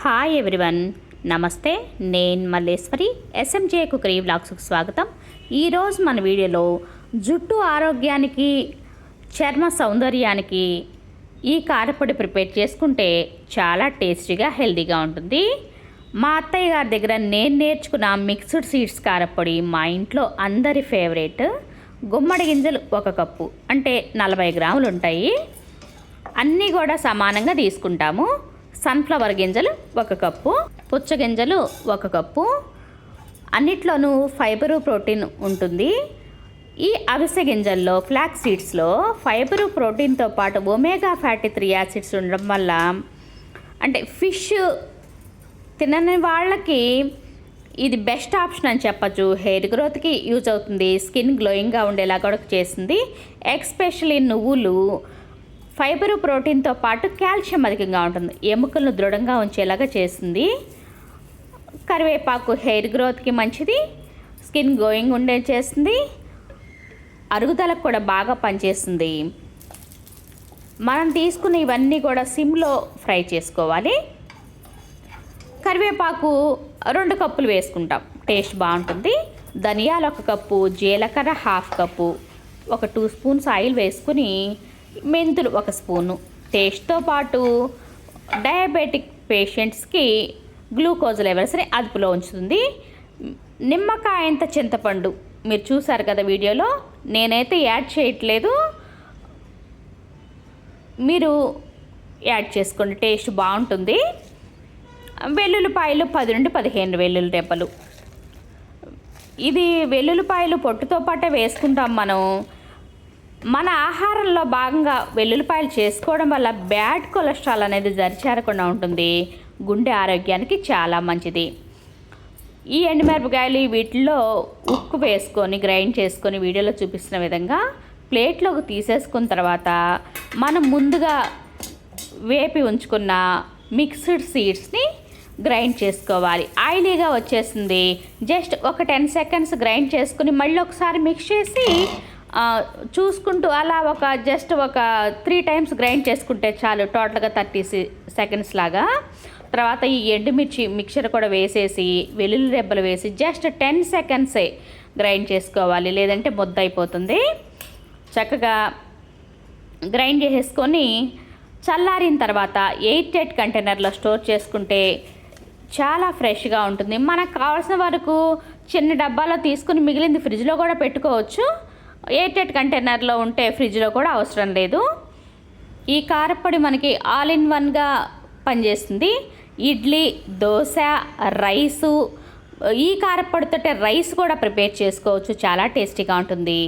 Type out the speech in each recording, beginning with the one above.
Hi everyone, నమస్తే. నేను Malleswari. SMJ cookery వ్లాగ్స్కు స్వాగతం. ఈరోజు మన వీడియోలో జుట్టు ఆరోగ్యానికి, చర్మ సౌందర్యానికి ఈ కారపొడి ప్రిపేర్ చేసుకుంటే చాలా టేస్టీగా, హెల్తీగా ఉంటుంది. మా అత్తయ్య గారి దగ్గర నేను నేర్చుకున్న మిక్స్డ్ సీడ్స్ కారపొడి మా ఇంట్లో అందరి ఫేవరెట్. గుమ్మడి గింజలు 1 కప్పు, అంటే 40 గ్రాములు ఉంటాయి. అన్నీ కూడా సమానంగా తీసుకుంటాము. సన్ఫ్లవర్ గింజలు 1 కప్పు, పుచ్చగింజలు 1 కప్పు. అన్నిట్లోనూ ఫైబరు, ప్రోటీన్ ఉంటుంది. ఈ అవిసె గింజల్లో, ఫ్లాక్స్ సీడ్స్లో ఫైబరు, ప్రోటీన్తో పాటు ఒమేగా ఫ్యాటీ 3 యాసిడ్స్ ఉండడం వల్ల, అంటే ఫిష్ తినని వాళ్ళకి ఇది బెస్ట్ ఆప్షన్ అని చెప్పచ్చు. హెయిర్ గ్రోత్కి యూజ్ అవుతుంది, స్కిన్ గ్లోయింగ్గా ఉండేలా కూడా చేస్తుంది. ఎస్పెషలీ నువ్వులు ఫైబరు, ప్రోటీన్తో పాటు కాల్షియం అధికంగా ఉంటుంది, ఎముకలను దృఢంగా ఉంచేలాగా చేస్తుంది. కరివేపాకు హెయిర్ గ్రోత్కి మంచిది, స్కిన్ గ్లోయింగ్ ఉండే చేస్తుంది, అరుగుదలకు కూడా బాగా పనిచేస్తుంది. మనం తీసుకున్న ఇవన్నీ కూడా సిమ్లో ఫ్రై చేసుకోవాలి. కరివేపాకు 2 కప్పులు వేసుకుంటాం, టేస్ట్ బాగుంటుంది. ధనియాలు 1 కప్పు, జీలకర్ర 1/2 కప్పు, 2 స్పూన్స్ ఆయిల్ వేసుకుని, మెంతులు 1 స్పూను. టేస్ట్తో పాటు డయాబెటిక్ పేషెంట్స్కి గ్లూకోజ్ లెవెల్స్ని అదుపులో ఉంచుతుంది. నిమ్మకాయంత చింతపండు మీరు చూసారు కదా వీడియోలో, నేనైతే యాడ్ చేయట్లేదు, మీరు యాడ్ చేసుకోండి, టేస్ట్ బాగుంటుంది. వెల్లుల్లిపాయలు 10 నుండి 15 వెల్లుల్లి రెబ్బలు. ఇది వెల్లుల్లిపాయలు పొట్టుతో పాటే వేసుకుంటాం మనం. మన ఆహారంలో భాగంగా వెల్లుల్లిపాయలు చేసుకోవడం వల్ల బ్యాడ్ కొలెస్ట్రాల్ అనేది జరిచేరకుండా ఉంటుంది, గుండె ఆరోగ్యానికి చాలా మంచిది. ఈ ఎండుమిరపకాయలు వీటిల్లో ఉప్పు వేసుకొని గ్రైండ్ చేసుకొని వీడియోలో చూపిస్తున్న విధంగా ప్లేట్లోకి తీసేసుకున్న తర్వాత, మనం ముందుగా వేపి ఉంచుకున్న మిక్స్డ్ సీడ్స్ని గ్రైండ్ చేసుకోవాలి. ఆయిలీగా వచ్చేసింది, జస్ట్ ఒక 10 సెకండ్స్ గ్రైండ్ చేసుకుని మళ్ళీ ఒకసారి మిక్స్ చేసి చూసుకుంటూ అలా జస్ట్ ఒక 3 టైమ్స్ గ్రైండ్ చేసుకుంటే చాలు, టోటల్గా 30 సెకండ్స్ లాగా. తర్వాత ఈ ఎండుమిర్చి మిక్చర్ కూడా వేసేసి, వెల్లుల్లి రెబ్బలు వేసి జస్ట్ 10 సెకండ్సే గ్రైండ్ చేసుకోవాలి, లేదంటే ముద్ద అయిపోతుంది. చక్కగా గ్రైండ్ చేసేసుకొని చల్లారిన తర్వాత ఎయిర్ టైట్ కంటైనర్లో స్టోర్ చేసుకుంటే చాలా ఫ్రెష్గా ఉంటుంది. మనకు కావాల్సిన వరకు చిన్న డబ్బాలో తీసుకుని మిగిలింది ఫ్రిడ్జ్లో కూడా పెట్టుకోవచ్చు. ఎయిర్ టైట్ కంటైనర్లో ఉంటే ఫ్రిడ్జ్లో కూడా అవసరం లేదు. ఈ కారపొడి మనకి ఆల్ ఇన్ వన్గా పనిచేస్తుంది. ఇడ్లీ, దోశ, రైసు, ఈ కారపొడితో రైస్ కూడా ప్రిపేర్ చేసుకోవచ్చు, చాలా టేస్టీగా ఉంటుంది.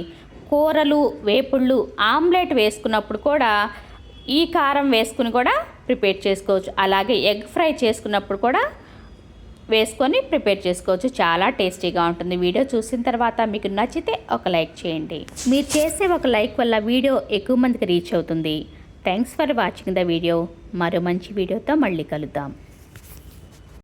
కూరలు, వేపుళ్ళు, ఆమ్లెట్ వేసుకున్నప్పుడు కూడా ఈ కారం వేసుకుని కూడా ప్రిపేర్ చేసుకోవచ్చు. అలాగే ఎగ్ ఫ్రై చేసుకున్నప్పుడు కూడా వేసుకొని ప్రిపేర్ చేసుకోవచ్చు, చాలా టేస్టీగా ఉంటుంది. వీడియో చూసిన తర్వాత మీకు నచ్చితే ఒక లైక్ చేయండి. మీరు చేసే ఒక లైక్ వల్ల వీడియో ఎక్కువ మందికి రీచ్ అవుతుంది. Thanks for watching the video. మరో మంచి వీడియోతో మళ్ళీ కలుద్దాం.